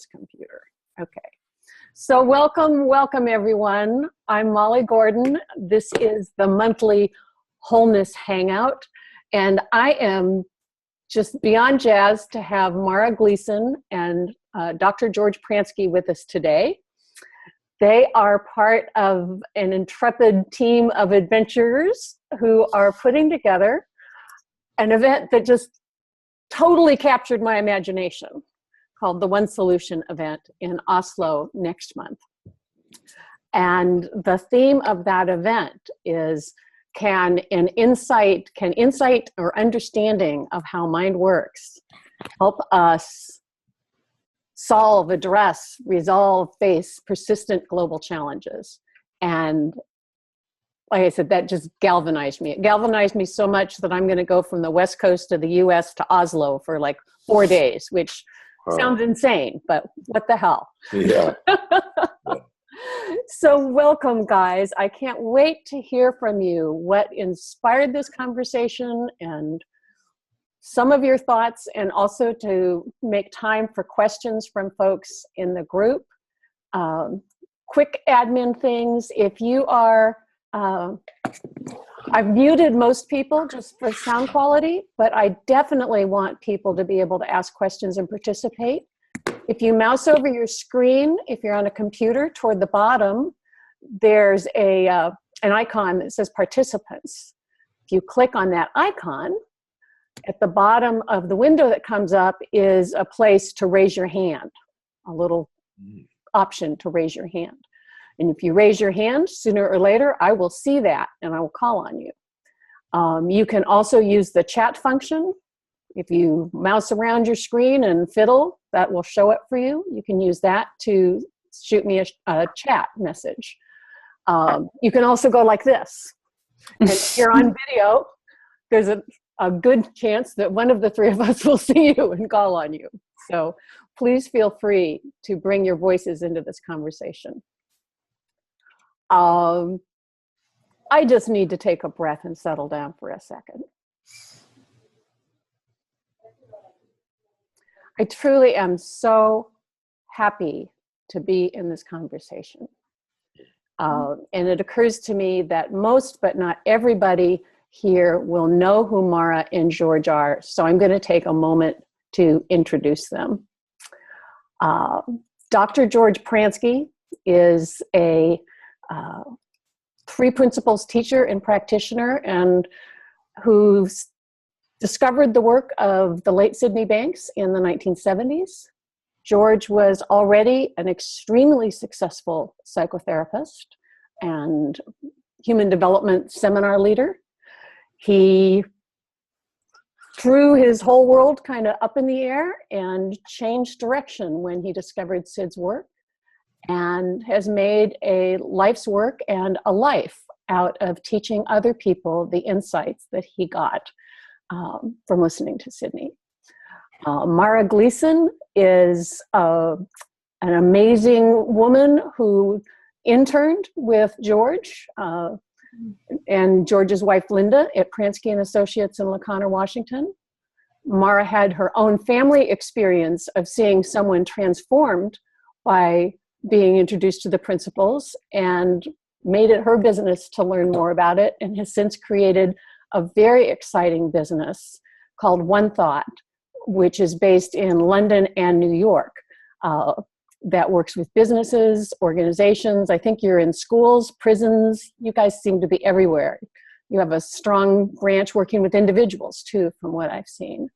this computer. Okay. So welcome everyone. I'm Molly Gordon. This is the monthly Wholeness Hangout, and I am just beyond jazzed to have Mara Gleason and Dr. George Pransky with us today. They are part of an intrepid team of adventurers who are putting together an event that just totally captured my imagination, called the One Solution event in Oslo next month. And the theme of that event is can insight or understanding of how mind works help us solve, address, resolve, face persistent global challenges. And like I said, that just galvanized me. It galvanized me so much that I'm going to go from the West Coast of the US to Oslo for like 4 days, which sounds insane, but what the hell? Yeah. So welcome, guys. I can't wait to hear from you what inspired this conversation and some of your thoughts, and also to make time for questions from folks in the group. Quick admin things. If you are, I've muted most people just for sound quality, but I definitely want people to be able to ask questions and participate. If you mouse over your screen, if you're on a computer, toward the bottom, there's an icon that says participants. If you click on that icon, at the bottom of the window that comes up is a place to raise your hand, a little option to raise your hand. And if you raise your hand, sooner or later, I will see that and I will call on you. You can also use the chat function. If you mouse around your screen and fiddle, that will show it for you. You can use that to shoot me a chat message. You can also go like this. And if you're on video, there's a good chance that one of the three of us will see you and call on you. So please feel free to bring your voices into this conversation. I just need to take a breath and settle down for a second. I truly am so happy to be in this conversation. And it occurs to me that most, but not everybody here will know who Mara and George are. So I'm going to take a moment to introduce them. Dr. George Pransky is a 3 principles teacher and practitioner, and who's discovered the work of the late Sydney Banks in the 1970s. George was already an extremely successful psychotherapist and human development seminar leader. He threw his whole world kind of up in the air and changed direction when he discovered Sid's work, and has made a life's work and a life out of teaching other people the insights that he got from listening to Sydney. Mara Gleason is an amazing woman who interned with George and George's wife Linda at Pransky and Associates in LaConner, Washington. Mara had her own family experience of seeing someone transformed by being introduced to the principles, and made it her business to learn more about it, and has since created a very exciting business called One Thought, which is based in London and New York, that works with businesses, organizations. I think you're in schools, prisons. You guys seem to be everywhere. You have a strong branch working with individuals too, from what I've seen.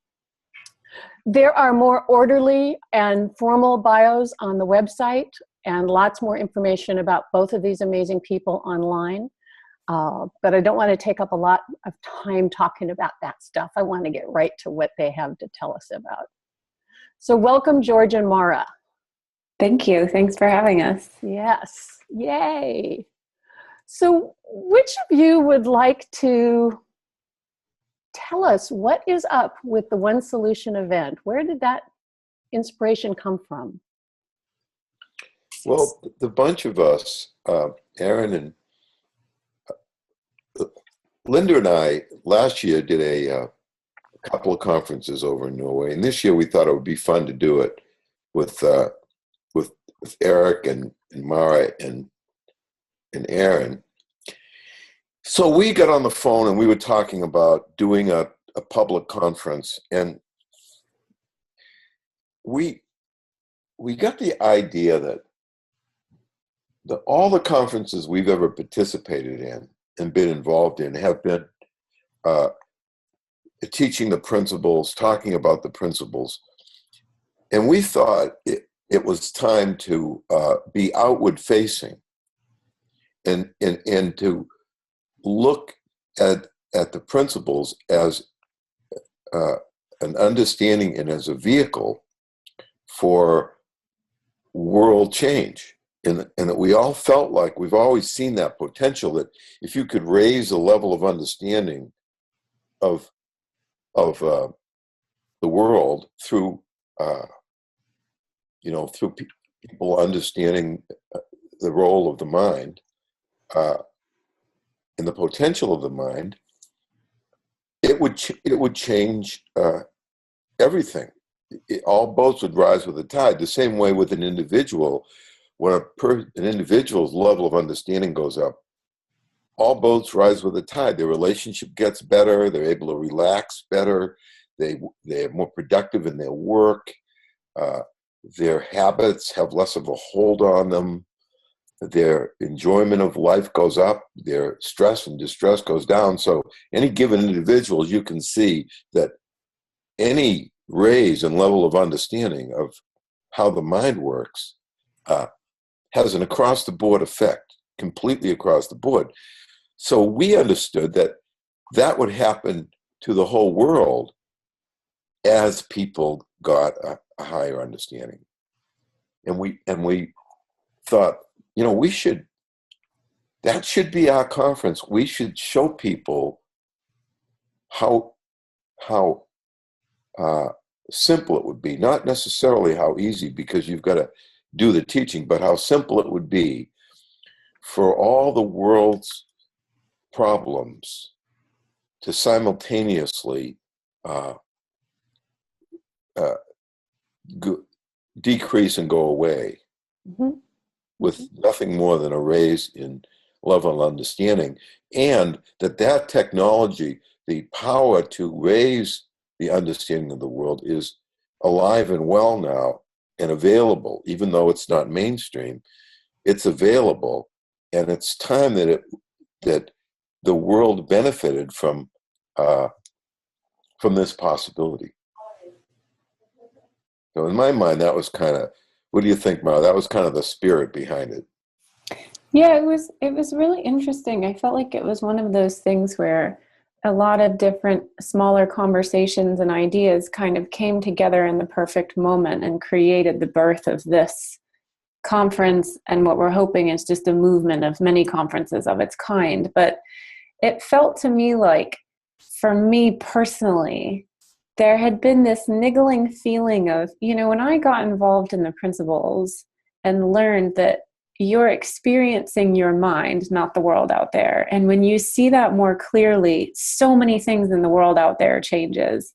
There are more orderly and formal bios on the website, and lots more information about both of these amazing people online. But I don't want to take up a lot of time talking about that stuff. I want to get right to what they have to tell us about. So welcome, George and Mara. Thank you. Thanks for having us. Yes. Yay. So which of you would like to tell us what is up with the One Solution event? Where did that inspiration come from? Well, the bunch of us, Aaron and Linda and I, last year did a couple of conferences over in Norway. And this year we thought it would be fun to do it with with Eric and Mara and Aaron. So we got on the phone and we were talking about doing a public conference, and we got the idea that all the conferences we've ever participated in and been involved in have been teaching the principles, talking about the principles. And we thought it was time to be outward facing and to look at the principles as an understanding and as a vehicle for world change. And that we all felt like we've always seen that potential, that if you could raise the level of understanding of the world through through people understanding the role of the mind and the potential of the mind, it would change everything. All boats would rise with the tide. The same way with an individual, when an individual's level of understanding goes up, all boats rise with the tide. Their relationship gets better. They're able to relax better. They're more productive in their work. Their habits have less of a hold on them. Their enjoyment of life goes up. Their stress and distress goes down. So any given individual, you can see that any raise and level of understanding of how the mind works has an across-the-board effect, completely across the board. So we understood that would happen to the whole world as people got a higher understanding. And we thought, that should be our conference. We should show people how simple it would be, not necessarily how easy, because you've got to do the teaching, but how simple it would be for all the world's problems to simultaneously decrease and go away with nothing more than a raise in level of understanding, and that technology, the power to raise the understanding of the world, is alive and well now and available. Even though it's not mainstream, it's available, and it's time that the world benefited from this possibility. So in my mind, that was kind of, what do you think, Mara? That was kind of the spirit behind it. Yeah, it was really interesting. I felt like it was one of those things where a lot of different smaller conversations and ideas kind of came together in the perfect moment and created the birth of this conference, and what we're hoping is just a movement of many conferences of its kind. But it felt to me like, for me personally, there had been this niggling feeling of, when I got involved in the principles and learned that you're experiencing your mind, not the world out there. And when you see that more clearly, so many things in the world out there changes.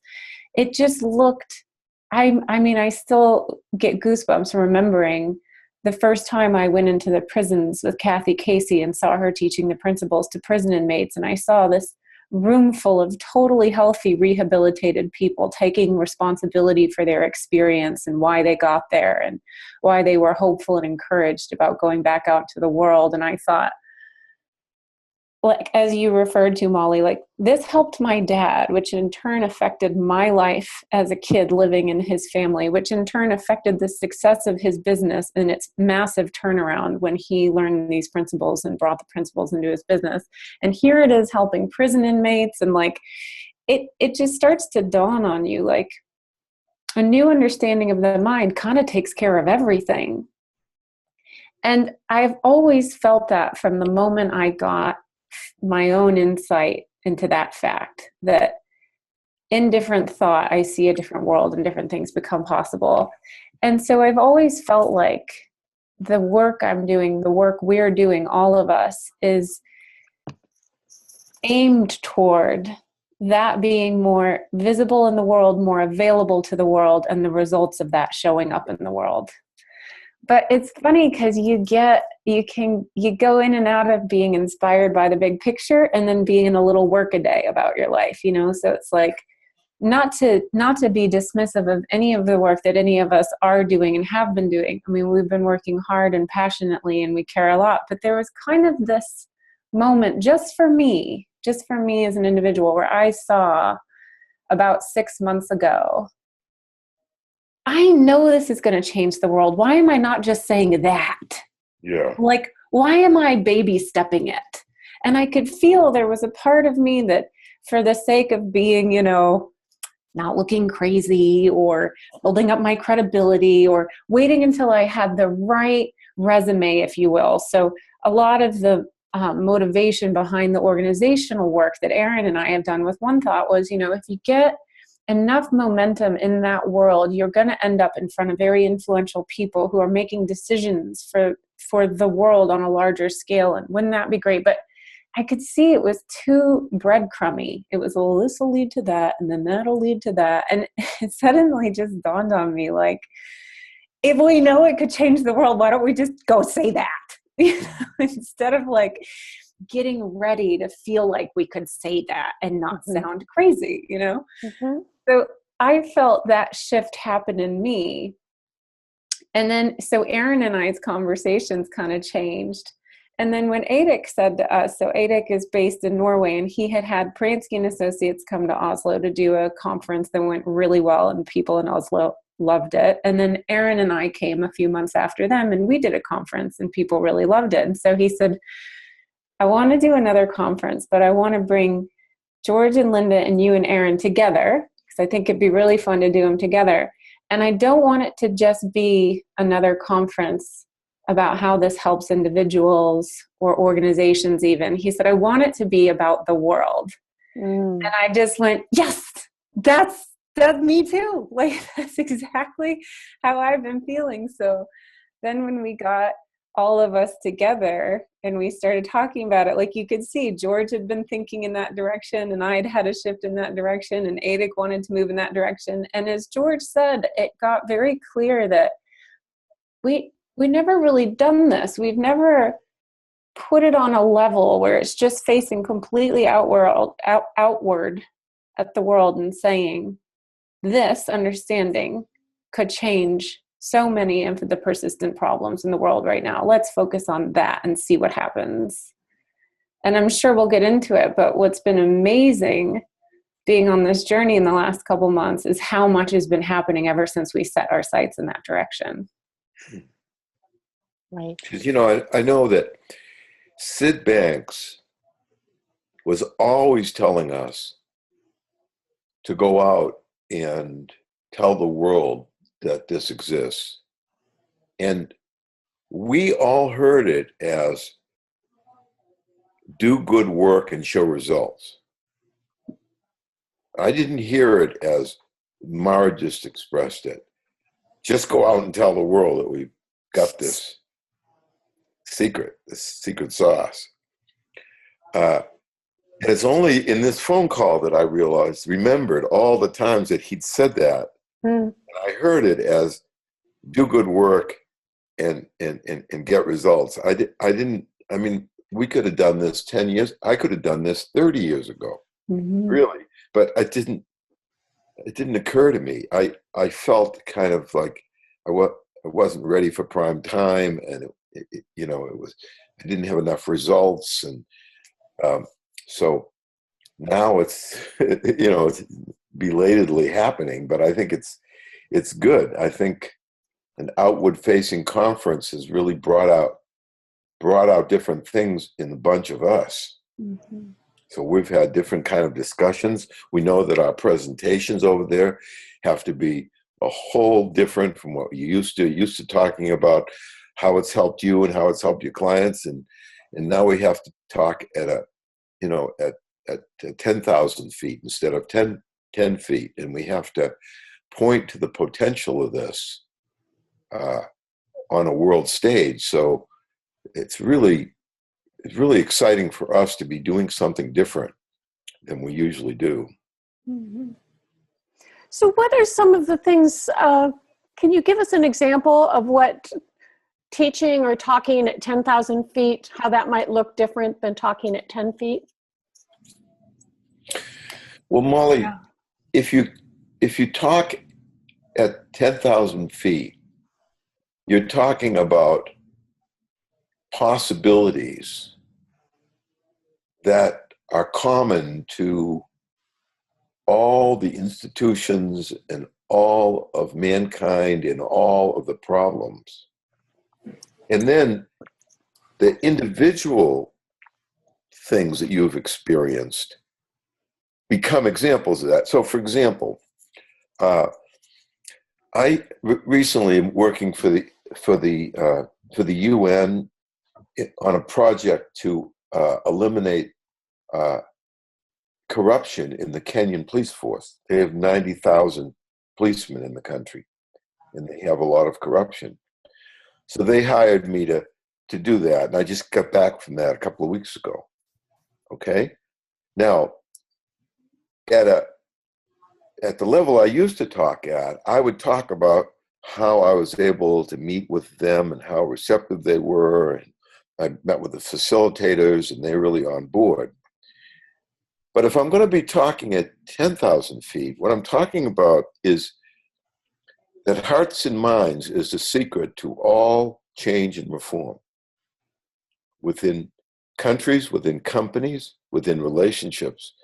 It just looked, I still get goosebumps remembering the first time I went into the prisons with Kathy Casey and saw her teaching the principles to prison inmates. And I saw this room full of totally healthy, rehabilitated people taking responsibility for their experience and why they got there and why they were hopeful and encouraged about going back out to the world. And I thought, like, as you referred to, Molly, like, this helped my dad, which in turn affected my life as a kid living in his family, which in turn affected the success of his business and its massive turnaround when he learned these principles and brought the principles into his business. And here it is helping prison inmates. And like, it just starts to dawn on you, like, a new understanding of the mind kind of takes care of everything. And I've always felt that from the moment I got my own insight into that fact, that in different thought, I see a different world and different things become possible. And so I've always felt like the work I'm doing, the work we're doing, all of us, is aimed toward that being more visible in the world, more available to the world, and the results of that showing up in the world. But it's funny because you go in and out of being inspired by the big picture and then being in a little work a day about your life, you know? So it's like, not to be dismissive of any of the work that any of us are doing and have been doing. I mean, we've been working hard and passionately and we care a lot, but there was kind of this moment just for me as an individual where I saw about 6 months ago, I know this is going to change the world. Why am I not just saying that? Yeah. Like, why am I baby stepping it? And I could feel there was a part of me that, for the sake of being, you know, not looking crazy or building up my credibility or waiting until I had the right resume, if you will. So a lot of the motivation behind the organizational work that Erin and I have done with One Thought was, you know, if you get enough momentum in that world, you're going to end up in front of very influential people who are making decisions for the world on a larger scale. And wouldn't that be great? But I could see it was too breadcrumby. It was, well, this will lead to that, and then that'll lead to that. And it suddenly just dawned on me, like, if we know it could change the world, why don't we just go say that? You know, instead of like getting ready to feel like we could say that and not sound crazy, you know? So I felt that shift happen in me. And then, so Erin and I's conversations kind of changed. And then when Adik said to us, so Adik is based in Norway, and he had Pransky and Associates come to Oslo to do a conference that went really well, and people in Oslo loved it. And then Erin and I came a few months after them, and we did a conference, and people really loved it. And so he said, I want to do another conference, but I want to bring George and Linda and you and Erin together, because I think it'd be really fun to do them together. And I don't want it to just be another conference about how this helps individuals or organizations even. He said, I want it to be about the world. And I just went, yes, that's me too. Like, that's exactly how I've been feeling. So then when we got all of us together and we started talking about it, like, you could see George had been thinking in that direction, and I'd had a shift in that direction, and Adik wanted to move in that direction. And as George said, it got very clear that we never really done this. We've never put it on a level where it's just facing completely outward at the world and saying, this understanding could change so many of the persistent problems in the world right now. Let's focus on that and see what happens. And I'm sure we'll get into it, but what's been amazing being on this journey in the last couple months is how much has been happening ever since we set our sights in that direction. Right. Because, you know, I know that Sid Banks was always telling us to go out and tell the world that this exists. And we all heard it as do good work and show results. I didn't hear it as Mara just expressed it. Just go out and tell the world that we've got this secret sauce. And it's only in this phone call that I remembered all the times that he'd said that. And I heard it as do good work and get results. I mean, we could have done this 10 years. I could have done this 30 years ago, really. But it didn't occur to me. I felt kind of like I wasn't ready for prime time, and I didn't have enough results, and so now it's it's belatedly happening, but I think it's good. I think an outward facing conference has really brought out different things in the bunch of us. So we've had different kind of discussions. We know that our presentations over there have to be a whole different from what you used to talking about how it's helped you and how it's helped your clients, and now we have to talk at 10,000 feet instead of 10 feet, and we have to point to the potential of this on a world stage. So it's really exciting for us to be doing something different than we usually do. So what are some of the things, can you give us an example of what teaching or talking at 10,000 feet, how that might look different than talking at 10 feet? Well, Molly, Yeah. if you talk at 10,000 feet, you're talking about possibilities that are common to all the institutions and all of mankind and all of the problems. And then the individual things that you've experienced become examples of that. So, for example, I recently am working for the UN on a project to eliminate corruption in the Kenyan police force. They have 90,000 policemen in the country, and they have a lot of corruption. So they hired me to do that, and I just got back from that a couple of weeks ago. Okay, now at the level I used to talk at, I would talk about how I was able to meet with them and how receptive they were. And I met with the facilitators, and they're really on board. But if I'm going to be talking at 10,000 feet, what I'm talking about is that hearts and minds is the secret to all change and reform within countries, within companies, within relationships.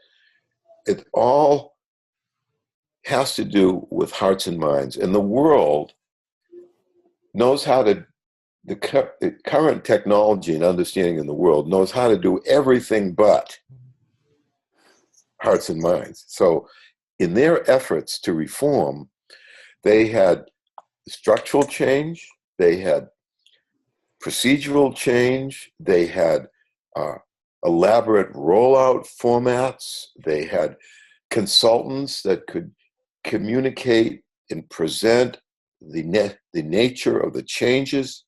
It all has to do with hearts and minds. And the world knows how to, the current technology and understanding in the world knows how to do everything but hearts and minds. So in their efforts to reform, they had structural change, they had procedural change, they had elaborate rollout formats, they had consultants that could communicate and present the nature of the changes.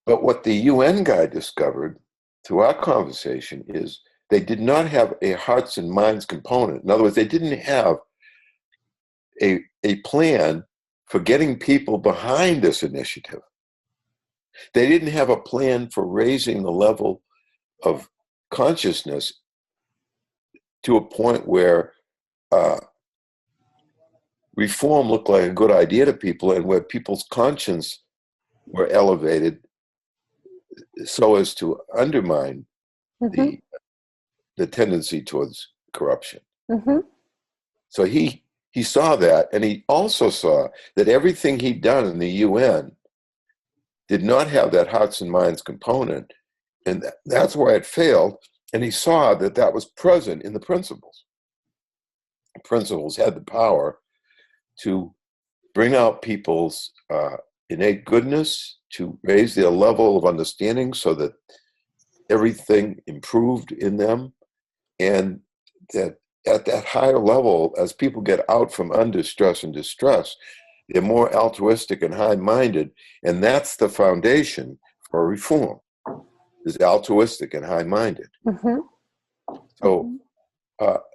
But what the UN guy discovered through our conversation is they did not have a hearts and minds component. In other words, they didn't have a plan for getting people behind this initiative. They didn't have a plan for raising the level of consciousness to a point where reform looked like a good idea to people, and where people's conscience were elevated so as to undermine Mm-hmm. the tendency towards corruption. Mm-hmm. So he saw that, and he also saw that everything he'd done in the UN did not have that hearts and minds component, and that's why it failed. And he saw that that was present in the principles. The principles had the power to bring out people's innate goodness, to raise their level of understanding so that everything improved in them, and that at that higher level, as people get out from under stress and distress, they're more altruistic and high-minded, and that's the foundation for reform, is altruistic and high-minded. Mm-hmm. So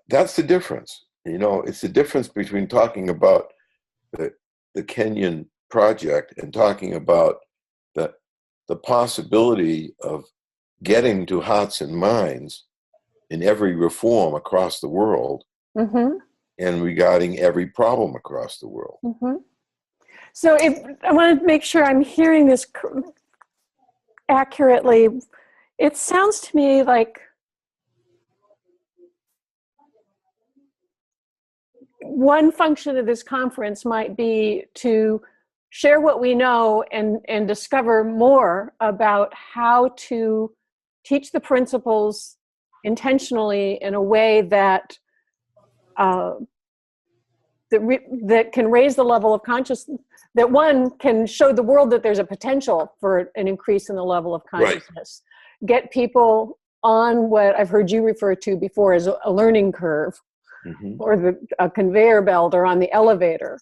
that's the difference. You know, it's the difference between talking about the Kenyan project and talking about the possibility of getting to hearts and minds in every reform across the world, Mm-hmm. and regarding every problem across the world. Mm-hmm. So I want to make sure I'm hearing this accurately. It sounds to me like one function of this conference might be to share what we know and discover more about how to teach the principles intentionally in a way that that can raise the level of consciousness, that one can show the world that there's a potential for an increase in the level of consciousness. Right. Get people on what I've heard you refer to before as a learning curve, mm-hmm. or a conveyor belt, or on the elevator,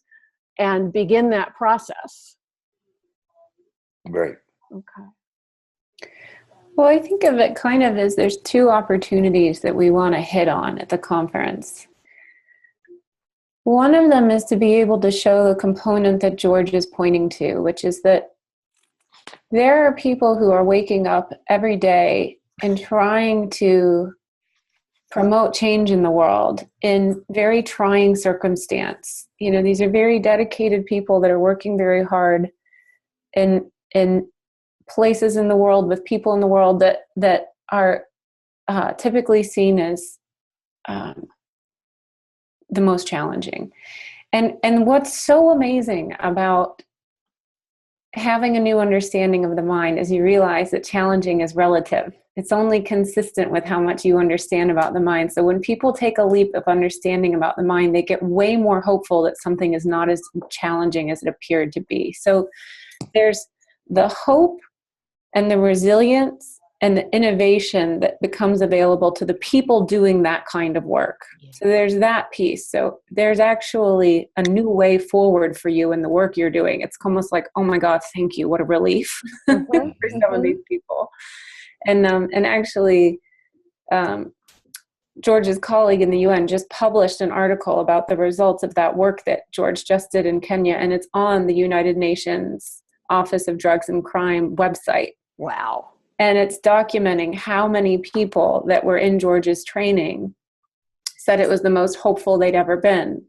and begin that process. Right. Okay. Well, I think of it kind of as there's two opportunities that we want to hit on at the conference. One of them is to be able to show the component that George is pointing to, which is that there are people who are waking up every day and trying to promote change in the world in very trying circumstance. You know, these are very dedicated people that are working very hard in places in the world with people in the world that are typically seen as the most challenging. And what's so amazing about having a new understanding of the mind is you realize that challenging is relative. It's only consistent with how much you understand about the mind. So when people take a leap of understanding about the mind, they get way more hopeful that something is not as challenging as it appeared to be. So there's the hope and the resilience and the innovation that becomes available to the people doing that kind of work. Yeah. So there's that piece. So there's actually a new way forward for you in the work you're doing. It's almost like, oh my God, thank you. What a relief for some of these people. And actually, George's colleague in the UN just published an article about the results of that work that George just did in Kenya, and it's on the United Nations Office of Drugs and Crime website. Wow. And it's documenting how many people that were in George's training said it was the most hopeful they'd ever been,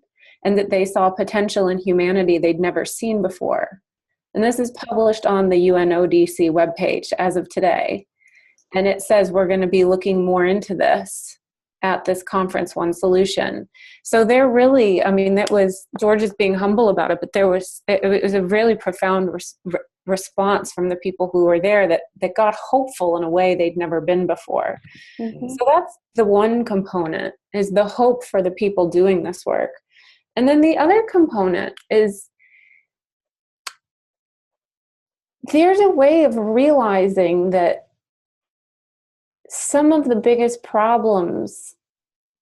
and that they saw potential in humanity they'd never seen before. And this is published on the UNODC webpage as of today. And it says we're going to be looking more into this at this conference, One Solution. So they're really, I mean, that was, George is being humble about it, but it was a really profound response from the people who were there that got hopeful in a way they'd never been before. Mm-hmm. So that's the one component, is the hope for the people doing this work. And then the other component is there's a way of realizing that some of the biggest problems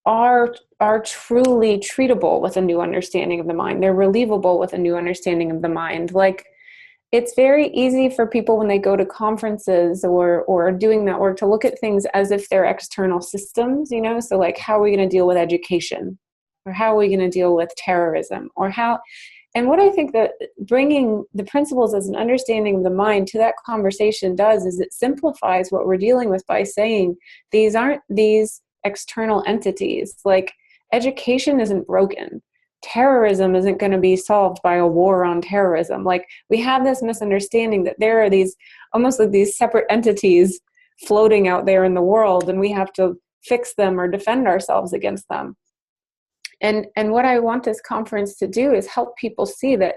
are truly treatable with a new understanding of the mind. They're relievable with a new understanding of the mind. Like, it's very easy for people when they go to conferences or doing that work to look at things as if they're external systems, you know? So like, how are we going to deal with education? Or how are we going to deal with terrorism? Or how... And what I think that bringing the principles as an understanding of the mind to that conversation does is it simplifies what we're dealing with by saying these aren't these external entities. Like, education isn't broken. Terrorism isn't going to be solved by a war on terrorism. Like, we have this misunderstanding that there are these almost like these separate entities floating out there in the world, and we have to fix them or defend ourselves against them. And what I want this conference to do is help people see that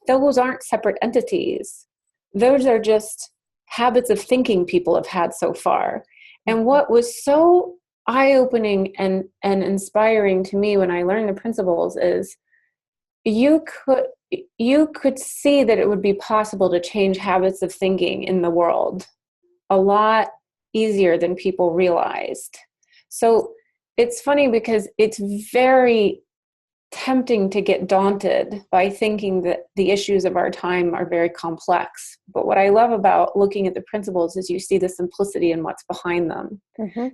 those aren't separate entities. Those are just habits of thinking people have had so far. And what was so eye-opening and inspiring to me when I learned the principles is you could see that it would be possible to change habits of thinking in the world a lot easier than people realized. So it's funny because it's very tempting to get daunted by thinking that the issues of our time are very complex. But what I love about looking at the principles is you see the simplicity in what's behind them. Mm-hmm.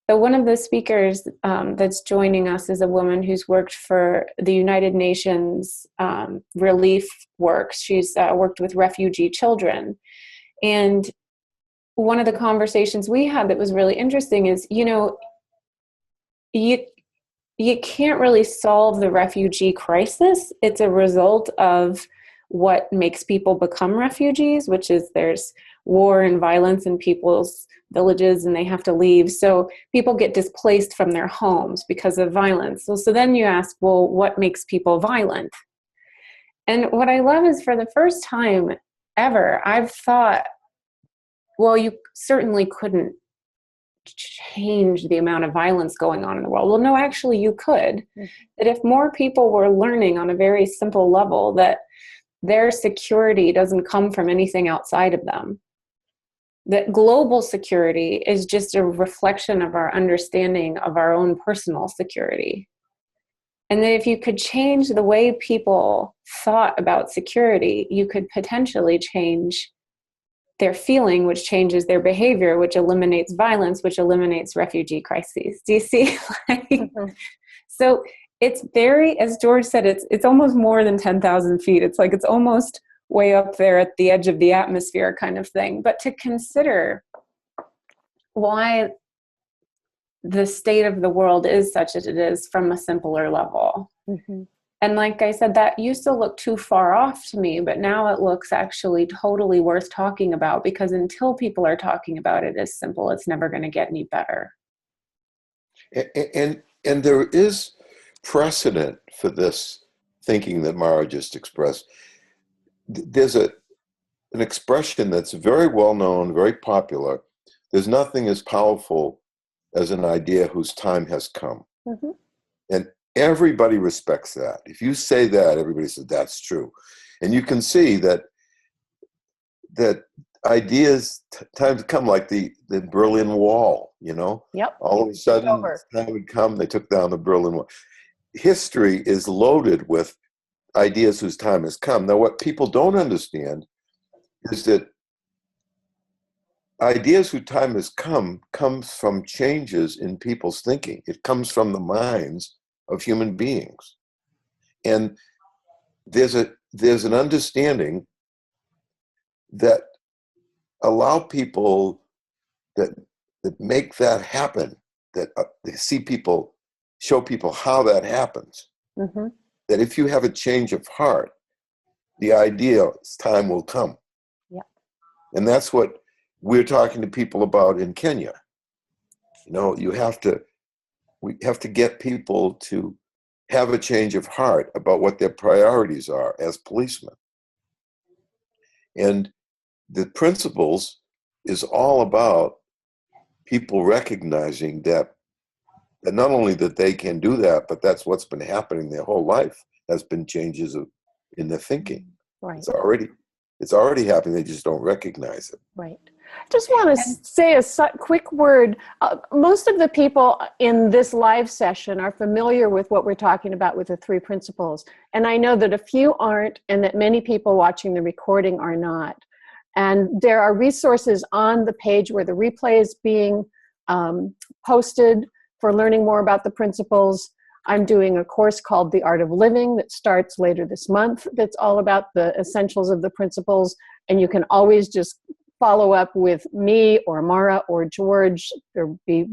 So one of the speakers that's joining us is a woman who's worked for the United Nations relief work. She's worked with refugee children. And one of the conversations we had that was really interesting is, you know, you can't really solve the refugee crisis. It's a result of what makes people become refugees, which is there's war and violence in people's villages and they have to leave. So people get displaced from their homes because of violence. So then you ask, well, what makes people violent? And what I love is for the first time ever, I've thought, well, you certainly couldn't change the amount of violence going on in the world. Well, no, actually you could. Mm-hmm. That if more people were learning on a very simple level that their security doesn't come from anything outside of them, that global security is just a reflection of our understanding of our own personal security. And that if you could change the way people thought about security, you could potentially change their feeling, which changes their behavior, which eliminates violence, which eliminates refugee crises. Do you see? Mm-hmm. So it's very, as George said, it's almost more than 10,000 feet. It's like, it's almost way up there at the edge of the atmosphere kind of thing, but to consider why the state of the world is such as it is from a simpler level. Mm-hmm. And like I said, that used to look too far off to me, but now it looks actually totally worth talking about, because until people are talking about it as simple, it's never going to get any better. And there is precedent for this thinking that Mara just expressed. There's an expression that's very well known, very popular. There's nothing as powerful as an idea whose time has come. Mm-hmm. And everybody respects that. If you say that, everybody says that's true. And you can see that ideas, times come, like the Berlin Wall, you know? Yep. All of a sudden, time would come, they took down the Berlin Wall. History is loaded with ideas whose time has come. Now, what people don't understand is that ideas whose time has come comes from changes in people's thinking. It comes from the minds of human beings. And there's an understanding that allow people that make that happen, that they see people, show people how that happens. Mm-hmm. That if you have a change of heart, the ideal time will come. Yeah. And that's what we're talking to people about in Kenya. You know, we have to get people to have a change of heart about what their priorities are as policemen. And the principles is all about people recognizing that not only that they can do that, but that's what's been happening their whole life. Has been changes in their thinking. Right. It's already happening. They just don't recognize it. Right. Just want to say a quick word. Most of the people in this live session are familiar with what we're talking about with the 3 principles. And I know that a few aren't, and that many people watching the recording are not. And there are resources on the page where the replay is being posted for learning more about the principles. I'm doing a course called The Art of Living that starts later this month that's all about the essentials of the principles. And you can always just follow up with me or Mara or George. There'll be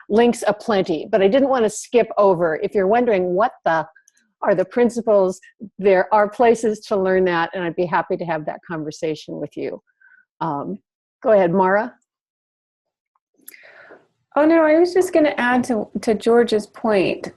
links aplenty. But I didn't want to skip over. If you're wondering what are the principles, there are places to learn that, and I'd be happy to have that conversation with you. Go ahead, Mara. Oh, no, I was just going to add to George's point.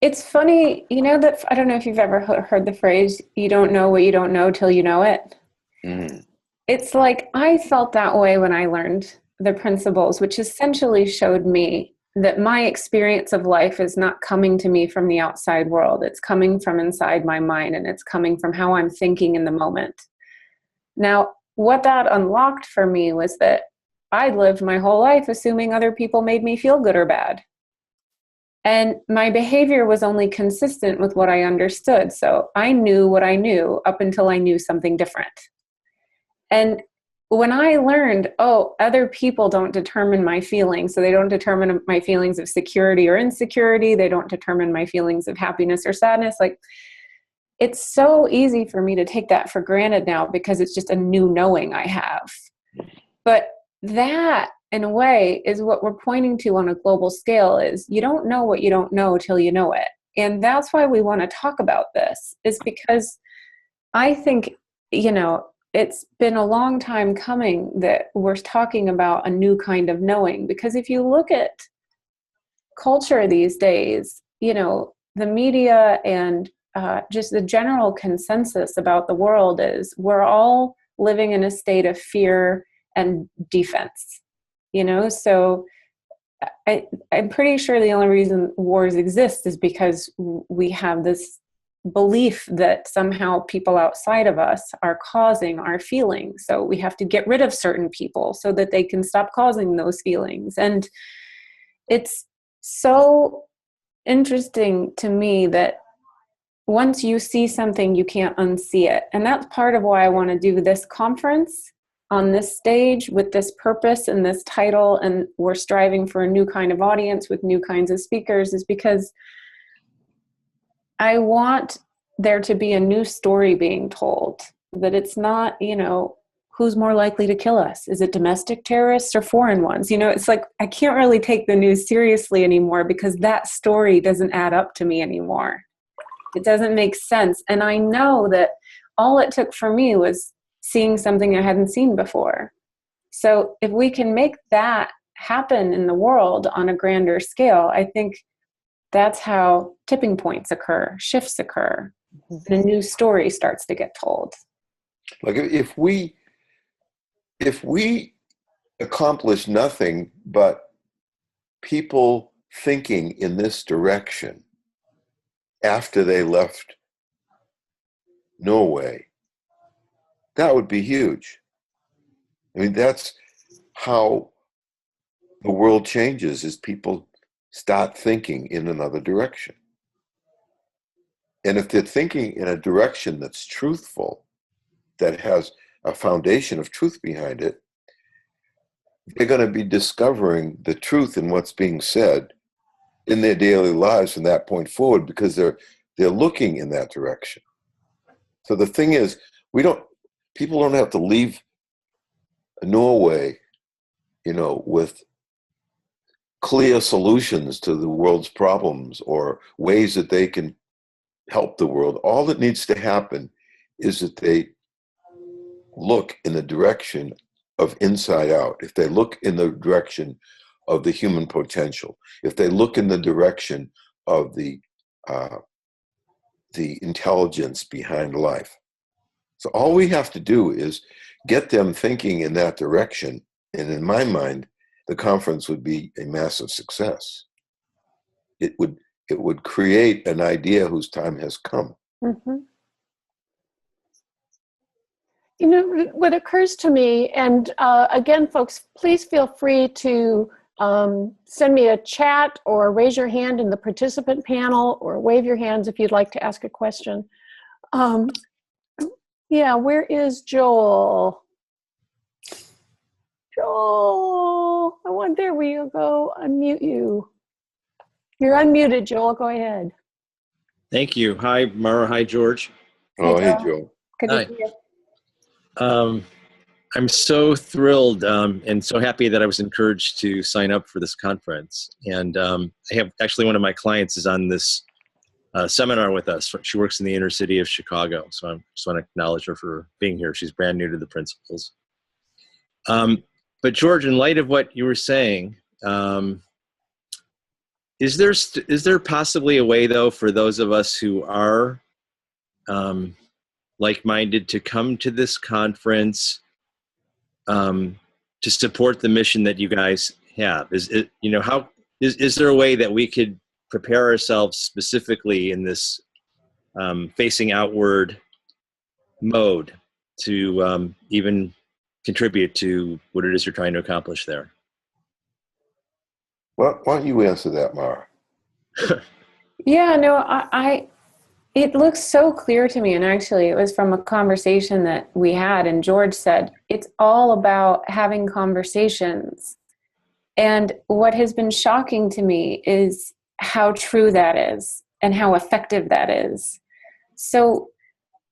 It's funny, you know, that I don't know if you've ever heard the phrase, you don't know what you don't know till you know it. Mm. It's like I felt that way when I learned the principles, which essentially showed me that my experience of life is not coming to me from the outside world. It's coming from inside my mind, and it's coming from how I'm thinking in the moment. Now, what that unlocked for me was that I'd lived my whole life assuming other people made me feel good or bad. And my behavior was only consistent with what I understood. So I knew what I knew up until I knew something different. And when I learned, other people don't determine my feelings. So they don't determine my feelings of security or insecurity. They don't determine my feelings of happiness or sadness. Like, it's so easy for me to take that for granted now because it's just a new knowing I have. But that, in a way, is what we're pointing to on a global scale, is you don't know what you don't know till you know it. And that's why we want to talk about this, is because I think, you know, it's been a long time coming that we're talking about a new kind of knowing. Because if you look at culture these days, you know, the media and just the general consensus about the world is we're all living in a state of fear and defense, you know? So I'm pretty sure the only reason wars exist is because we have this belief that somehow people outside of us are causing our feelings. So we have to get rid of certain people so that they can stop causing those feelings. And it's so interesting to me that once you see something, you can't unsee it. And that's part of why I want to do this conference on this stage with this purpose and this title. And we're striving for a new kind of audience with new kinds of speakers, is because I want there to be a new story being told, that it's not, who's more likely to kill us? Is it domestic terrorists or foreign ones? It's like, I can't really take the news seriously anymore because that story doesn't add up to me anymore. It doesn't make sense. And I know that all it took for me was seeing something I hadn't seen before. So if we can make that happen in the world on a grander scale, I think that's how tipping points occur, shifts occur, and a new story starts to get told. Like if we accomplish nothing but people thinking in this direction after they left Norway, that would be huge. I mean, that's how the world changes, is people start thinking in another direction. And if they're thinking in a direction that's truthful, that has a foundation of truth behind it, they're going to be discovering the truth in what's being said in their daily lives from that point forward, because they're looking in that direction. So the thing is, people don't have to leave Norway, with clear solutions to the world's problems or ways that they can help the world. All that needs to happen is that they look in the direction of inside out. If they look in the direction of the human potential, if they look in the direction of the intelligence behind life. So all we have to do is get them thinking in that direction. And in my mind, the conference would be a massive success. It would create an idea whose time has come. Mm-hmm. What occurs to me, and again, folks, please feel free to send me a chat or raise your hand in the participant panel or wave your hands if you'd like to ask a question. Where is Joel? Joel, there we go. Unmute you. You're unmuted, Joel. Go ahead. Thank you. Hi, Mara. Hi, George. Oh, hey, Joel. Good to see you. I'm so thrilled and so happy that I was encouraged to sign up for this conference. And I have actually one of my clients is on this seminar with us. She works in the inner city of Chicago. So I just want to acknowledge her for being here. She's brand new to the principles. But George, in light of what you were saying, is there possibly a way, though, for those of us who are like-minded to come to this conference to support the mission that you guys have? Is there a way that we could prepare ourselves specifically in this facing outward mode to even contribute to what it is you're trying to accomplish there? Well, why don't you answer that, Mara? It looks so clear to me, and actually it was from a conversation that we had, and George said, it's all about having conversations. And what has been shocking to me is how true that is and how effective that is. So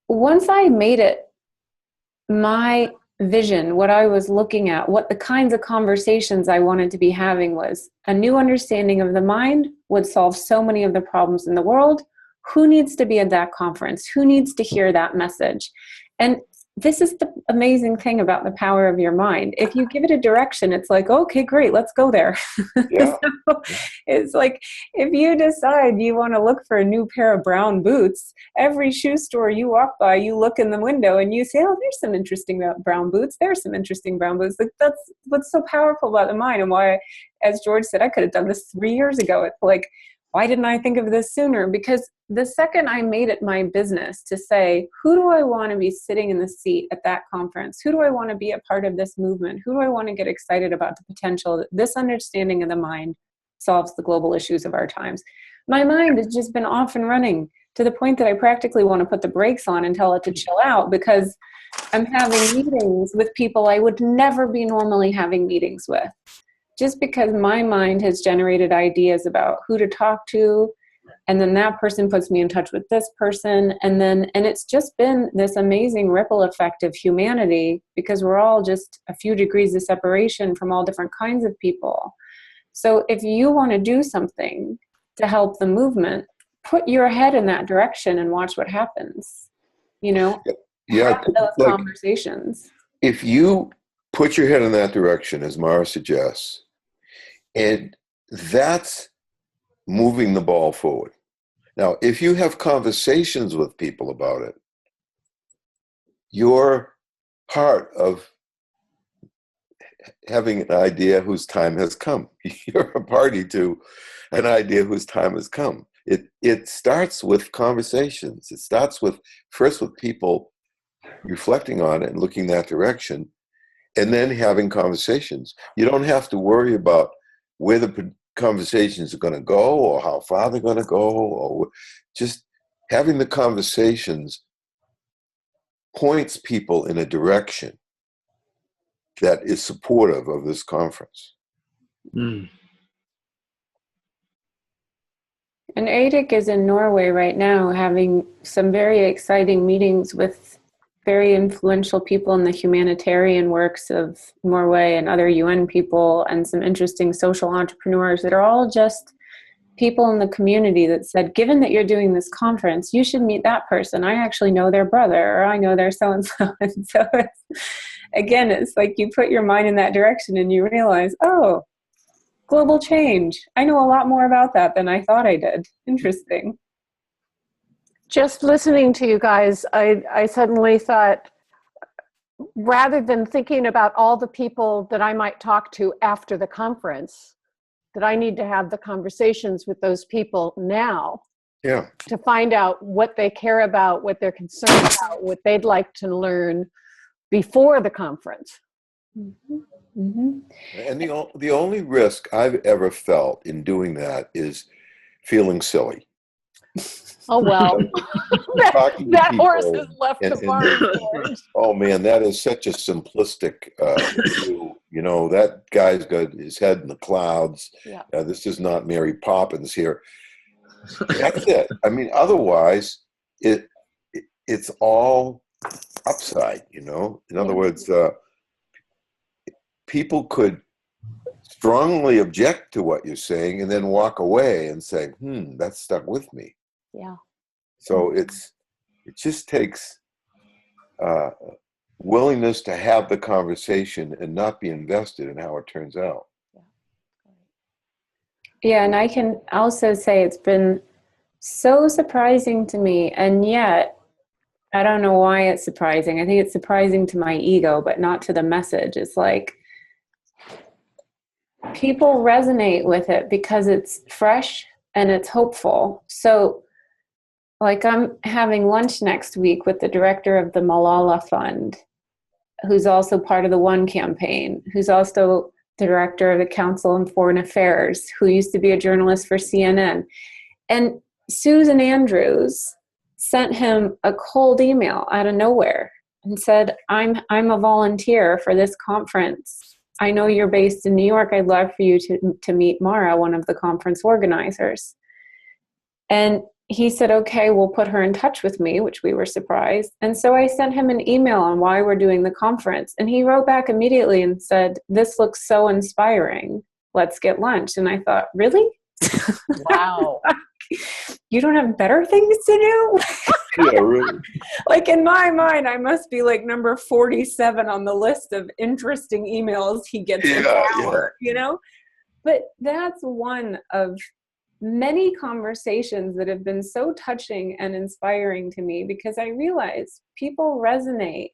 once I made it my vision, what I was looking at, what the kinds of conversations I wanted to be having was a new understanding of the mind would solve so many of the problems in the world. Who needs to be at that conference? Who needs to hear that message? And this is the amazing thing about the power of your mind. If you give it a direction, it's like, okay, great, let's go there. Yeah. So it's like, if you decide you want to look for a new pair of brown boots, every shoe store you walk by, you look in the window and you say, oh, there's some interesting brown boots. There's some interesting brown boots. Like, that's what's so powerful about the mind, and why, as George said, I could have done this 3 years ago. It's like, why didn't I think of this sooner? Because the second I made it my business to say, who do I want to be sitting in the seat at that conference? Who do I want to be a part of this movement? Who do I want to get excited about the potential that this understanding of the mind solves the global issues of our times? My mind has just been off and running to the point that I practically want to put the brakes on and tell it to chill out, because I'm having meetings with people I would never be normally having meetings with. Just because my mind has generated ideas about who to talk to, And then that person puts me in touch with this person. And it's just been this amazing ripple effect of humanity, because we're all just a few degrees of separation from all different kinds of people. So if you want to do something to help the movement, put your head in that direction and watch what happens. Have those conversations. If you put your head in that direction, as Mara suggests, and that's moving the ball forward. Now, if you have conversations with people about it, you're part of having an idea whose time has come. You're a party to an idea whose time has come. It starts with conversations. It starts first with people reflecting on it and looking that direction, and then having conversations. You don't have to worry about where the conversations are going to go or how far they're going to go, or just having the conversations points people in a direction that is supportive of this conference. And ADIC is in Norway right now, having some very exciting meetings with very influential people in the humanitarian works of Norway and other UN people, and some interesting social entrepreneurs that are all just people in the community that said, given that you're doing this conference, you should meet that person. I actually know their brother, or I know their so-and-so. And so it's like you put your mind in that direction and you realize, oh, global change. I know a lot more about that than I thought I did. Interesting. Just listening to you guys, I suddenly thought, rather than thinking about all the people that I might talk to after the conference, that I need to have the conversations with those people now. Yeah. To find out what they care about, what they're concerned about, what they'd like to learn before the conference. Mm-hmm. Mm-hmm. And the only risk I've ever felt in doing that is feeling silly. Oh, well, that horse has left the barn. Oh, man, that is such a simplistic view. That guy's got his head in the clouds. Yeah. This is not Mary Poppins here. That's it. I mean, otherwise, it's all upside, In other words, people could strongly object to what you're saying and then walk away and say, that stuck with me. Yeah. So it just takes willingness to have the conversation and not be invested in how it turns out. Yeah, and I can also say it's been so surprising to me, and yet I don't know why it's surprising. I think it's surprising to my ego, but not to the message. It's like people resonate with it because it's fresh and it's hopeful. So like I'm having lunch next week with the director of the Malala Fund, who's also part of the One campaign, who's also the director of the Council on Foreign Affairs, who used to be a journalist for CNN. And Susan Andrews sent him a cold email out of nowhere and said, I'm a volunteer for this conference. I know you're based in New York. I'd love for you to meet Mara, one of the conference organizers. And he said, okay, we'll put her in touch with me, which we were surprised. And so I sent him an email on why we're doing the conference. And he wrote back immediately and said, this looks so inspiring. Let's get lunch. And I thought, really? Wow. You don't have better things to do? Yeah, really. Like in my mind, I must be like number 47 on the list of interesting emails he gets an hour, But that's one of many conversations that have been so touching and inspiring to me, because I realize people resonate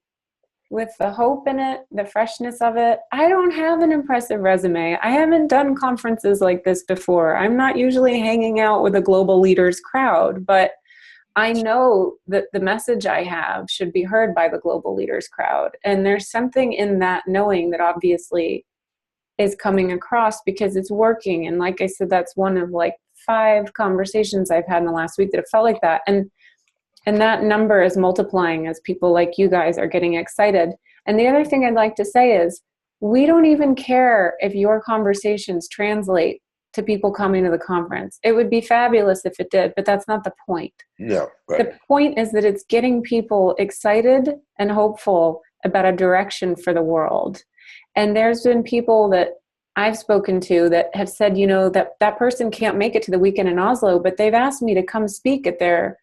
with the hope in it, the freshness of it. I don't have an impressive resume. I haven't done conferences like this before. I'm not usually hanging out with a global leaders crowd, but I know that the message I have should be heard by the global leaders crowd. And there's something in that knowing that obviously is coming across because it's working. And like I said, that's one of like 5 conversations I've had in the last week that have felt like that. And that number is multiplying as people like you guys are getting excited. And the other thing I'd like to say is, we don't even care if your conversations translate to people coming to the conference. It would be fabulous if it did, but that's not the point. No, right. The point is that it's getting people excited and hopeful about a direction for the world. And there's been people that I've spoken to that have said, you know, that person can't make it to the weekend in Oslo, but they've asked me to come speak at their,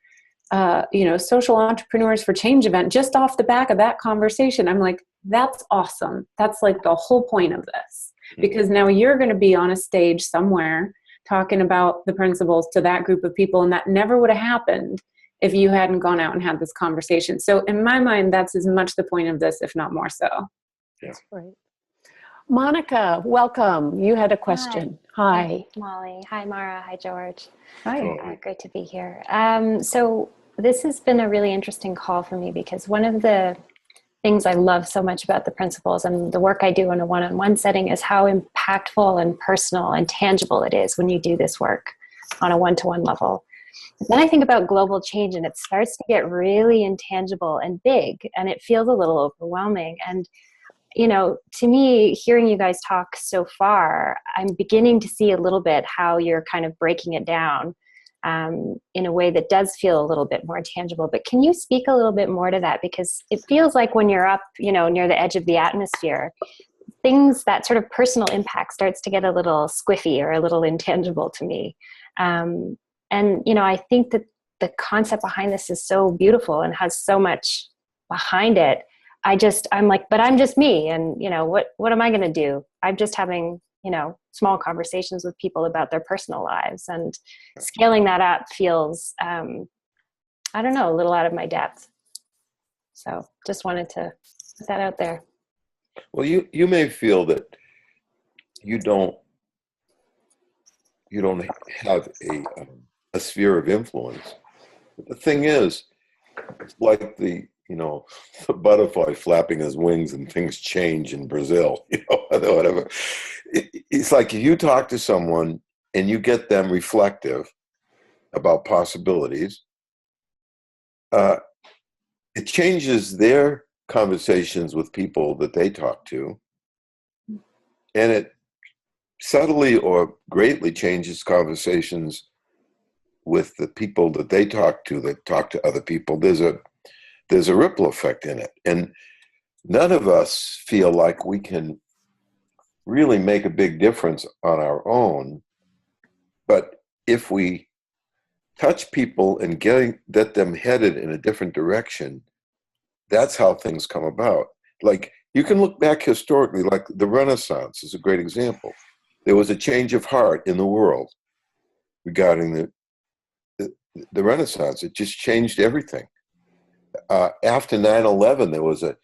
social entrepreneurs for change event just off the back of that conversation. I'm like, that's awesome. That's like the whole point of this, because now you're going to be on a stage somewhere talking about the principles to that group of people. And that never would have happened if you hadn't gone out and had this conversation. So in my mind, that's as much the point of this, if not more so. Yeah. Right. Monica, welcome. You had a question. Hi. Molly. Hi, Mara. Hi, George. Hi. Great to be here. So this has been a really interesting call for me, because one of the things I love so much about the principles and the work I do in a one-on-one setting is how impactful and personal and tangible it is when you do this work on a one-to-one level. Then I think about global change, and it starts to get really intangible and big, and it feels a little overwhelming. And you know, to me, hearing you guys talk so far, I'm beginning to see a little bit how you're kind of breaking it down in a way that does feel a little bit more tangible. But can you speak a little bit more to that? Because it feels like when you're up, you know, near the edge of the atmosphere, things, that sort of personal impact starts to get a little squiffy or a little intangible to me. And, you know, I think that the concept behind this is so beautiful and has so much behind it. I'm like, but I'm just me. And, you know, what am I going to do? I'm just having, you know, small conversations with people about their personal lives, and scaling that up feels, I don't know, a little out of my depth. So just wanted to put that out there. Well, you may feel that you don't have a sphere of influence. But the thing is, it's like the butterfly flapping his wings and things change in Brazil, whatever. It's like if you talk to someone and you get them reflective about possibilities, it changes their conversations with people that they talk to, and it subtly or greatly changes conversations with the people that they talk to that talk to other people. There's a ripple effect in it. And none of us feel like we can really make a big difference on our own. But if we touch people and get them headed in a different direction, that's how things come about. Like, you can look back historically, like the Renaissance is a great example. There was a change of heart in the world regarding the Renaissance. It just changed everything. After 9/11, there was a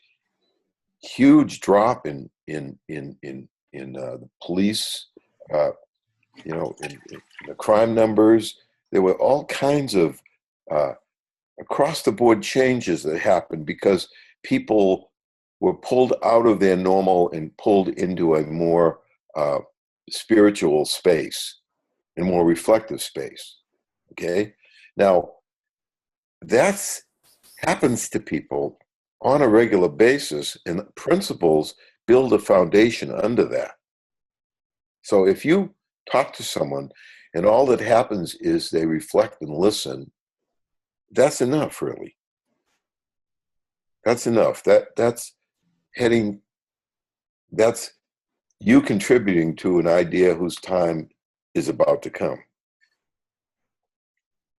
huge drop in the police, in the crime numbers. There were all kinds of across the board changes that happened because people were pulled out of their normal and pulled into a more spiritual space and more reflective space. Okay, now that's happens to people on a regular basis, and principles build a foundation under that. So if you talk to someone and all that happens is they reflect and listen, that's enough, really. That's enough. That's you contributing to an idea whose time is about to come.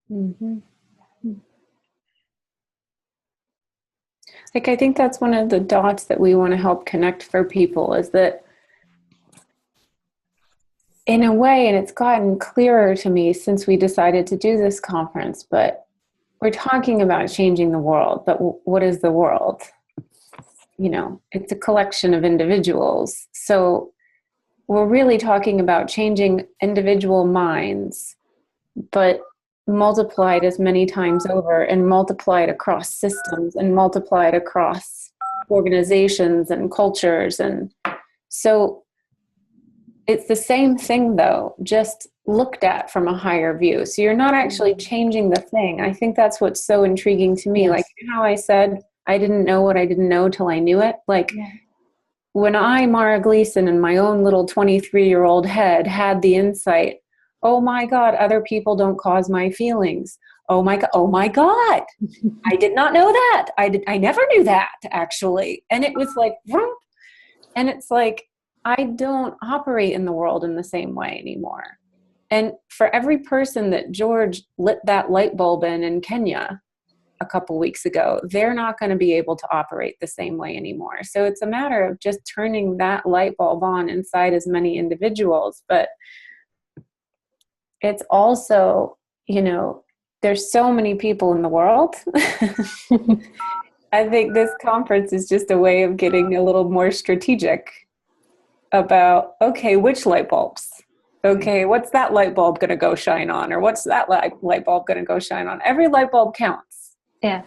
Mm-hmm. Like, I think that's one of the dots that we want to help connect for people, is that in a way, and it's gotten clearer to me since we decided to do this conference, but we're talking about changing the world. But what is the world? You know, it's a collection of individuals. So we're really talking about changing individual minds, but multiplied as many times over, and multiplied across systems, and multiplied across organizations and cultures. And so it's the same thing, though, just looked at from a higher view. So you're not actually changing the thing. I think that's what's so intriguing to me. Yes. Like how I said, I didn't know what I didn't know till I knew it. Like, when I, Mara Gleason, in my own little 23-year-old head, had the insight, oh my God, other people don't cause my feelings. Oh my God, I did not know that. I never knew that, actually. And it was like, vroom. And it's like, I don't operate in the world in the same way anymore. And for every person that George lit that light bulb in Kenya a couple weeks ago, they're not going to be able to operate the same way anymore. So it's a matter of just turning that light bulb on inside as many individuals. But it's also, there's so many people in the world. I think this conference is just a way of getting a little more strategic about, okay, which light bulbs? Okay, what's that light bulb going to go shine on? Or what's that light bulb going to go shine on? Every light bulb counts. Yeah.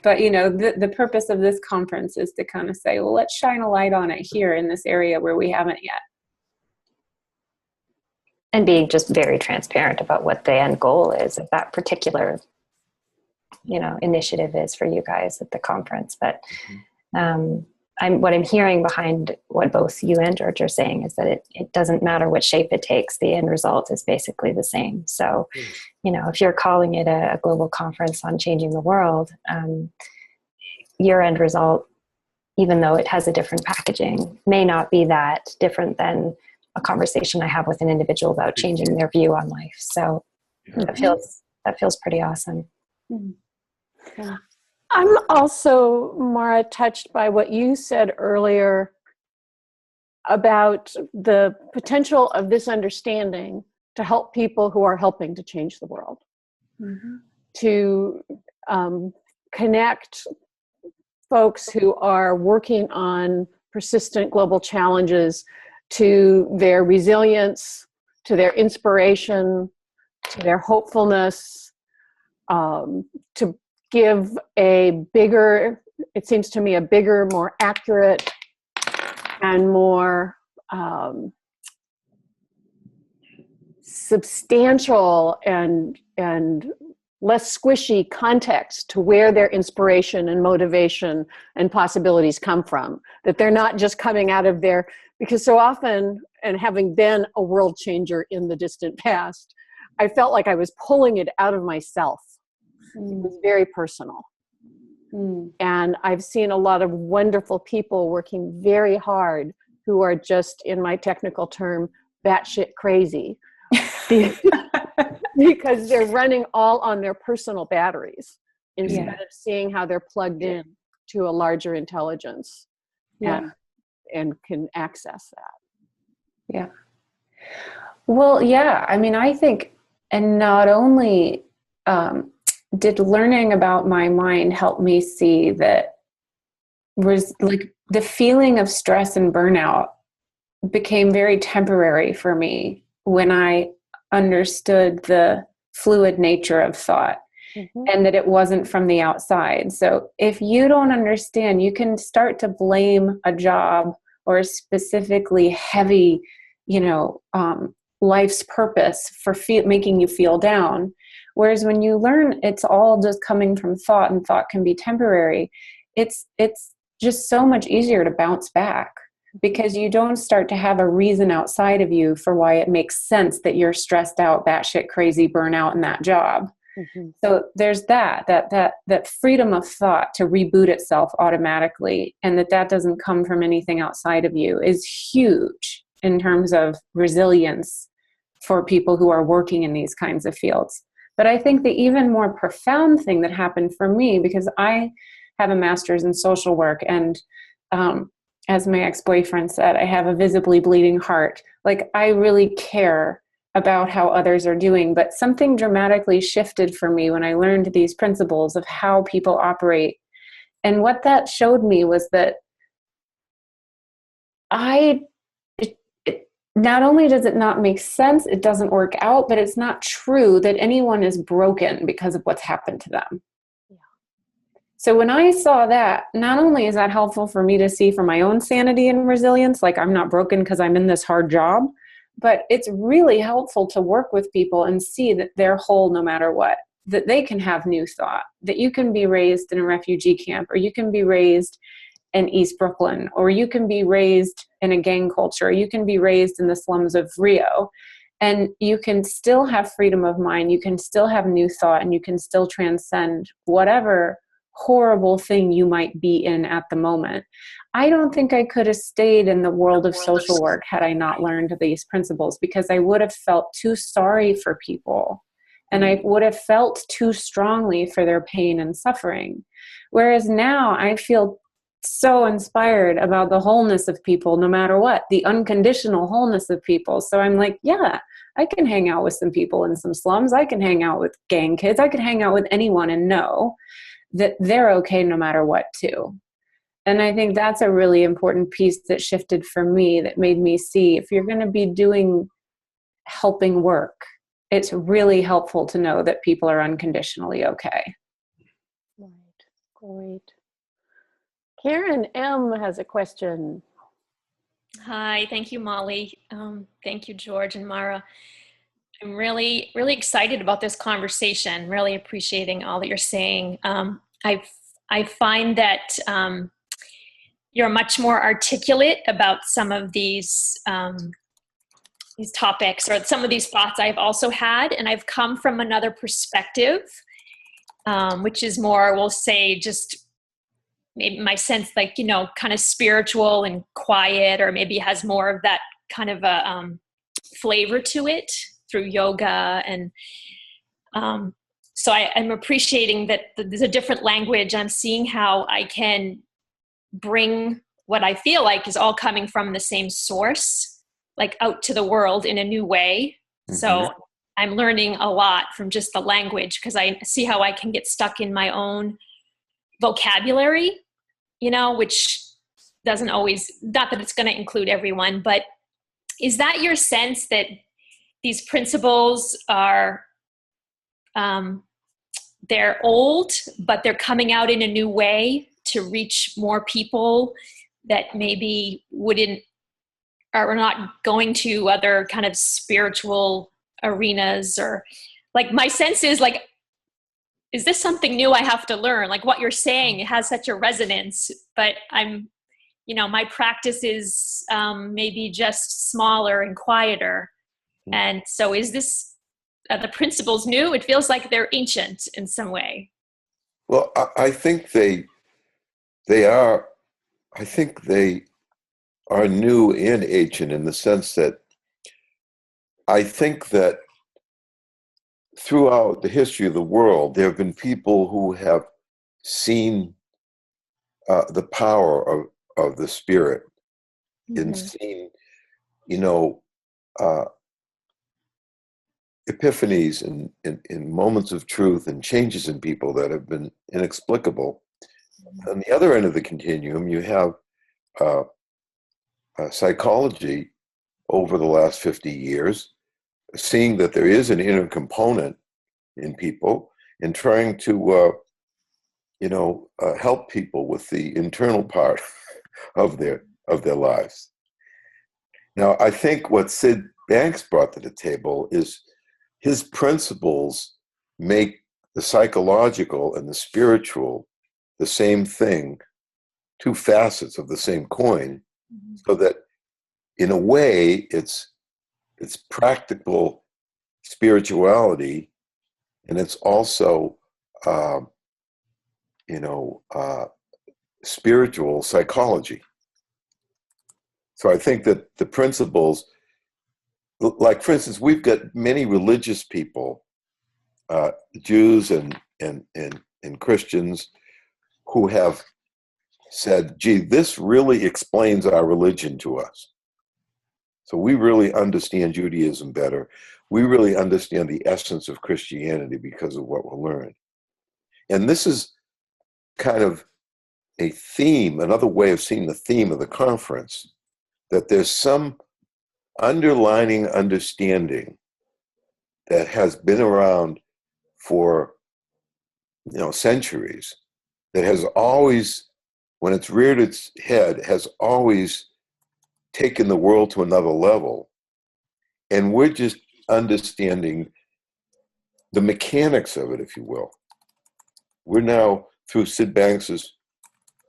But, the purpose of this conference is to kind of say, well, let's shine a light on it here in this area where we haven't yet. And being just very transparent about what the end goal is of that particular, initiative is for you guys at the conference. But what I'm hearing behind what both you and George are saying is that it doesn't matter what shape it takes. The end result is basically the same. So, if you're calling it a global conference on changing the world, your end result, even though it has a different packaging, may not be that different than a conversation I have with an individual about changing their view on life. So that feels pretty awesome. Yeah. I'm also, Mara, touched by what you said earlier about the potential of this understanding to help people who are helping to change the world, to connect folks who are working on persistent global challenges to their resilience, to their inspiration, to their hopefulness, to give it seems to me, a bigger, more accurate, and more substantial and less squishy context to where their inspiration and motivation and possibilities come from. That they're not just coming out of because so often, and having been a world changer in the distant past, I felt like I was pulling it out of myself. It was very personal. And I've seen a lot of wonderful people working very hard who are just, in my technical term, batshit crazy. Because they're running all on their personal batteries instead of seeing how they're plugged in to a larger intelligence and can access that. Yeah. Well, yeah. I mean, I think, and not only did learning about my mind help me see that like the feeling of stress and burnout became very temporary for me when I understood the fluid nature of thought and that it wasn't from the outside. So if you don't understand, you can start to blame a job or a specifically heavy, life's purpose for making you feel down. Whereas when you learn it's all just coming from thought and thought can be temporary, it's just so much easier to bounce back because you don't start to have a reason outside of you for why it makes sense that you're stressed out, batshit crazy, burnout in that job. So there's that freedom of thought to reboot itself automatically, and that doesn't come from anything outside of you is huge in terms of resilience for people who are working in these kinds of fields. But I think the even more profound thing that happened for me, because I have a master's in social work, and as my ex-boyfriend said, I have a visibly bleeding heart. Like, I really care about how others are doing, but something dramatically shifted for me when I learned these principles of how people operate. And what that showed me was that not only does it not make sense, it doesn't work out, but it's not true that anyone is broken because of what's happened to them. Yeah. So when I saw that, not only is that helpful for me to see for my own sanity and resilience, like I'm not broken because I'm in this hard job, but it's really helpful to work with people and see that they're whole no matter what, that they can have new thought, that you can be raised in a refugee camp, or you can be raised in East Brooklyn, or you can be raised in a gang culture, or you can be raised in the slums of Rio, and you can still have freedom of mind, you can still have new thought, and you can still transcend whatever horrible thing you might be in at the moment. I don't think I could have stayed in the world of social work had I not learned these principles, because I would have felt too sorry for people, and I would have felt too strongly for their pain and suffering. Whereas now I feel so inspired about the wholeness of people, no matter what, the unconditional wholeness of people. So I'm like, yeah, I can hang out with some people in some slums. I can hang out with gang kids. I can hang out with anyone and know that they're okay no matter what too. And I think that's a really important piece that shifted for me, that made me see, if you're going to be doing helping work, it's really helpful to know that people are unconditionally okay. Right. Great. Karen M. has a question. Hi, thank you, Molly. Thank you, George and Mara. I'm really, really excited about this conversation, really appreciating all that you're saying. I find that you're much more articulate about some of these topics, or some of these thoughts I've also had, and I've come from another perspective, which is more, we'll say, just maybe my sense, like, you know, kind of spiritual and quiet, or maybe has more of that kind of a flavor to it through yoga. And so I'm appreciating that there's a different language. I'm seeing how I can bring what I feel like is all coming from the same source, like out to the world in a new way. Mm-hmm. So I'm learning a lot from just the language, because I see how I can get stuck in my own vocabulary, you know, which doesn't always, not that it's going to include everyone, but is that your sense that these principles are, they're old, but they're coming out in a new way to reach more people that maybe wouldn't, or are not going to other kind of spiritual arenas? Or like, my sense is like, is this something new I have to learn? Like what you're saying, it has such a resonance, but I'm, you know, my practice is maybe just smaller and quieter. And so is this, the principles new? It feels like they're ancient in some way. Well, I think they are, I think they are new and ancient, in the sense that I think that throughout the history of the world, there have been people who have seen the power of the spirit, and seen, you know, epiphanies and moments of truth and changes in people that have been inexplicable. On the other end of the continuum, you have psychology over the last 50 years, seeing that there is an inner component in people, and trying to, help people with the internal part of their lives. Now, I think what Sid Banks brought to the table is his principles make the psychological and the spiritual the same thing, two facets of the same coin, so that in a way it's practical spirituality, and it's also spiritual psychology. So I think that the principles, like for instance, we've got many religious people, Jews and Christians, who have said, gee, this really explains our religion to us. So we really understand Judaism better. We really understand the essence of Christianity because of what we learned. And this is kind of a theme, another way of seeing the theme of the conference, that there's some underlining understanding that has been around for, centuries, that has always, when it's reared its head, has always taken the world to another level. And we're just understanding the mechanics of it, if you will. We're now, through Sid Banks's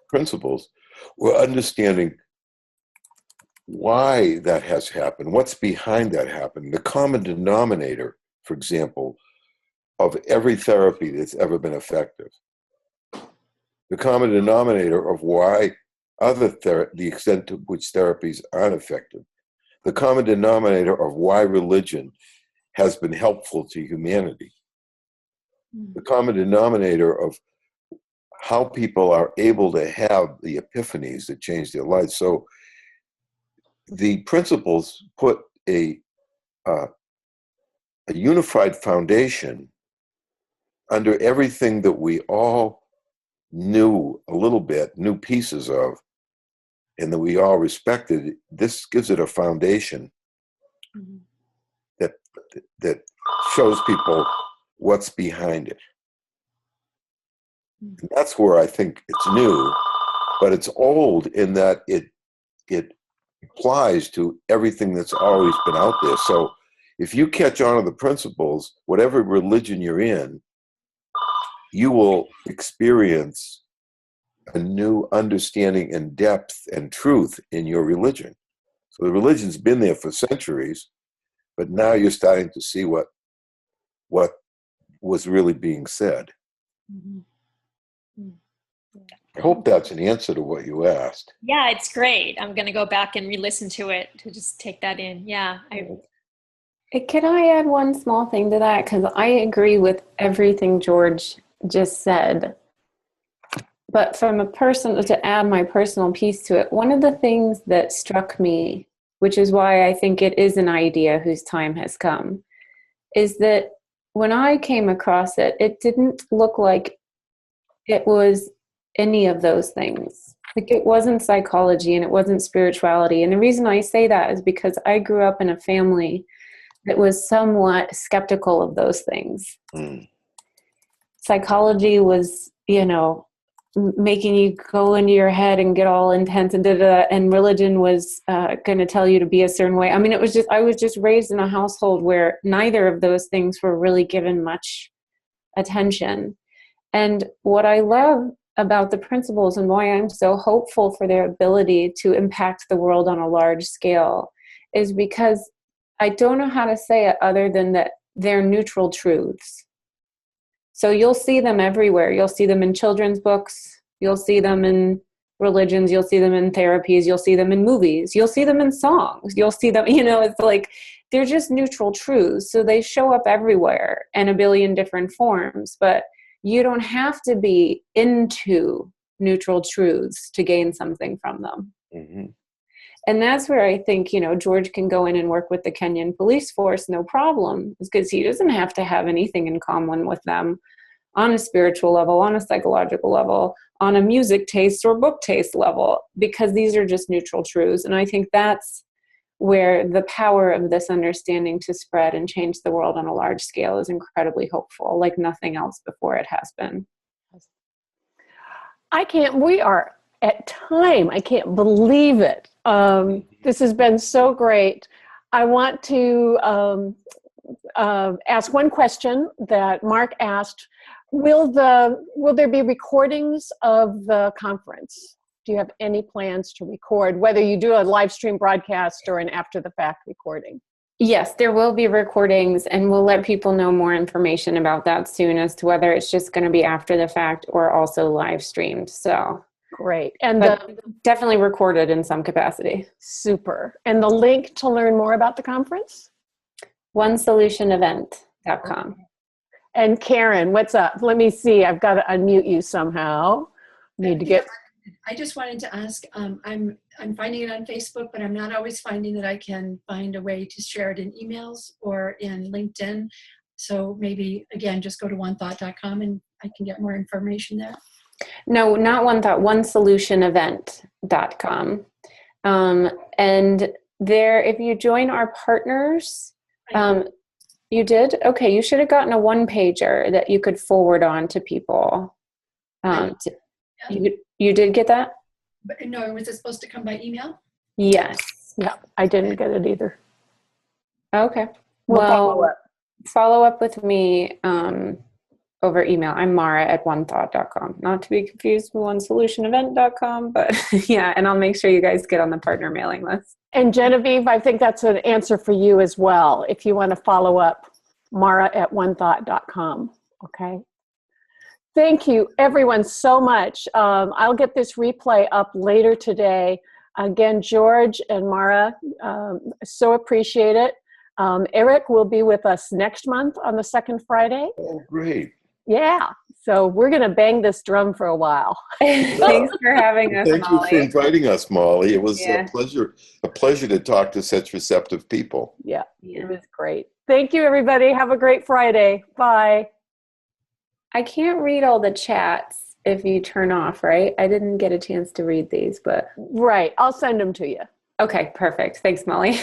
principles, We're understanding why that has happened, what's behind that happening. The common denominator, for example, of every therapy that's ever been effective. The common denominator of why the extent to which therapies aren't effective. The common denominator of why religion has been helpful to humanity. The common denominator of how people are able to have the epiphanies that change their lives. So the principles put a unified foundation under everything that we all knew a little bit, knew pieces of, and that we all respected. This gives it a foundation that shows people what's behind it. And that's where I think it's new, but it's old in that it applies to everything that's always been out there. So if you catch on to the principles, whatever religion you're in, you will experience a new understanding and depth and truth in your religion. So the religion's been there for centuries, but now you're starting to see what was really being said. I hope that's an answer to what you asked. Yeah, it's great. I'm going to go back and re-listen to it to just take that in. Yeah. Can I add one small thing to that? Because I agree with everything George just said. But from to add my personal piece to it, one of the things that struck me, which is why I think it is an idea whose time has come, is that when I came across it, it didn't look like it was any of those things. Like, it wasn't psychology and it wasn't spirituality. And the reason I say that is because I grew up in a family that was somewhat skeptical of those things. Psychology was, making you go into your head and get all intense and religion was going to tell you to be a certain way. I mean, I was just raised in a household where neither of those things were really given much attention. And what I love about the principles and why I'm so hopeful for their ability to impact the world on a large scale is because I don't know how to say it other than that they're neutral truths. So you'll see them everywhere. You'll see them in children's books. You'll see them in religions. You'll see them in therapies. You'll see them in movies. You'll see them in songs. You'll see them, it's like they're just neutral truths. So they show up everywhere in a billion different forms, but you don't have to be into neutral truths to gain something from them. Mm-hmm. And that's where I think, George can go in and work with the Kenyan police force, no problem, because he doesn't have to have anything in common with them on a spiritual level, on a psychological level, on a music taste or book taste level, because these are just neutral truths. And I think that's where the power of this understanding to spread and change the world on a large scale is incredibly hopeful, like nothing else before it has been. We are at time. I can't believe it. This has been so great. I want to ask one question that Mark asked. Will there be recordings of the conference? Do you have any plans to record, whether you do a live stream broadcast or an after the fact recording? Yes, there will be recordings, and we'll let people know more information about that soon as to whether it's just going to be after the fact or also live streamed. So great. And definitely recorded in some capacity. Super. And the link to learn more about the conference? onesolutionevent.com. And Karen, what's up? Let me see. I've got to unmute you somehow. I just wanted to ask, I'm finding it on Facebook, but I'm not always finding that I can find a way to share it in emails or in LinkedIn. So maybe, again, just go to onethought.com and I can get more information there. No, not One Thought, onesolutionevent.com. And there, if you join our partners, you did? Okay, you should have gotten a one-pager that you could forward on to people. You did get that? But no, was it supposed to come by email? Yes. Yeah, I didn't get it either. Okay. We'll follow up. Follow up with me over email. I'm Mara at onethought.com. Not to be confused with onesolutionevent.com, but yeah, and I'll make sure you guys get on the partner mailing list. And Genevieve, I think that's an answer for you as well. If you want to follow up, Mara at onethought.com. Okay. Thank you, everyone, so much. I'll get this replay up later today. Again, George and Mara, so appreciate it. Eric will be with us next month on the second Friday. Oh, great. Yeah. So we're going to bang this drum for a while. Thanks for having us, Thank Molly. you for inviting us, Molly. It was Yeah. a pleasure to talk to such receptive people. Yeah, it was great. Thank you, everybody. Have a great Friday. Bye. I can't read all the chats if you turn off, right? I didn't get a chance to read these, but Right. I'll send them to you. okay, perfect. Thanks, Molly.